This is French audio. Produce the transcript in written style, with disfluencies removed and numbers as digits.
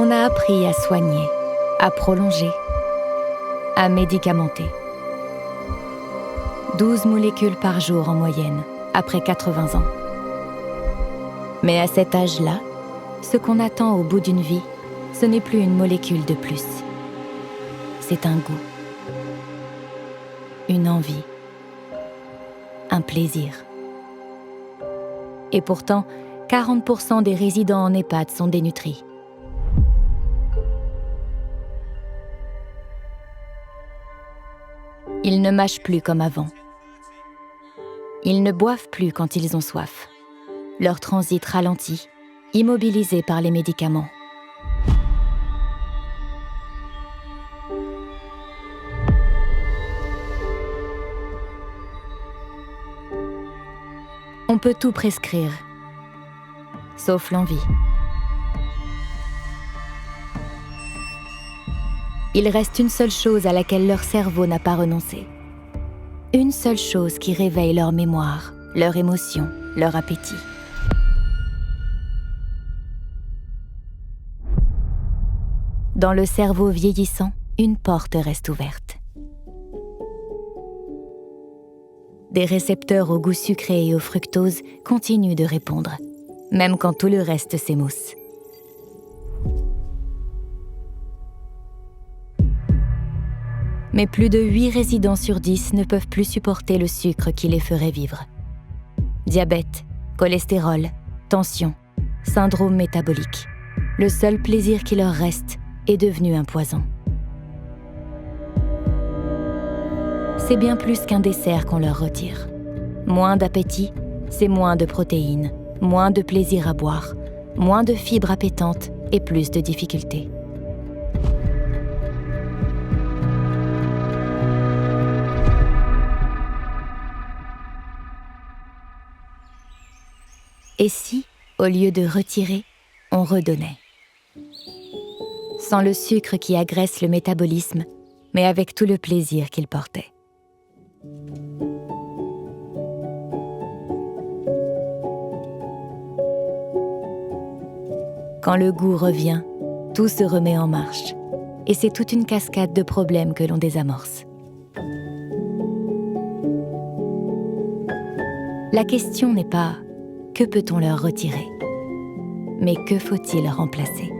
On a appris à soigner, à prolonger, à médicamenter. 12 molécules par jour en moyenne, après 80 ans. Mais à cet âge-là, ce qu'on attend au bout d'une vie, ce n'est plus une molécule de plus. C'est un goût, une envie, un plaisir. Et pourtant, 40% des résidents en EHPAD sont dénutris. Ils ne mâchent plus comme avant. Ils ne boivent plus quand ils ont soif. Leur transit ralentit, immobilisé par les médicaments. On peut tout prescrire, sauf l'envie. Il reste une seule chose à laquelle leur cerveau n'a pas renoncé. Une seule chose qui réveille leur mémoire, leur émotion, leur appétit. Dans le cerveau vieillissant, une porte reste ouverte. Des récepteurs au goût sucré et au fructose continuent de répondre, même quand tout le reste s'émousse. Mais plus de 8 résidents sur 10 ne peuvent plus supporter le sucre qui les ferait vivre. Diabète, cholestérol, tension, syndrome métabolique. Le seul plaisir qui leur reste est devenu un poison. C'est bien plus qu'un dessert qu'on leur retire. Moins d'appétit, c'est moins de protéines, moins de plaisir à boire, moins de fibres appétantes et plus de difficultés. Et si, au lieu de retirer, on redonnait ? Sans le sucre qui agresse le métabolisme, mais avec tout le plaisir qu'il portait. Quand le goût revient, tout se remet en marche, et c'est toute une cascade de problèmes que l'on désamorce. La question n'est pas « que peut-on leur retirer ?» mais que faut-il remplacer ?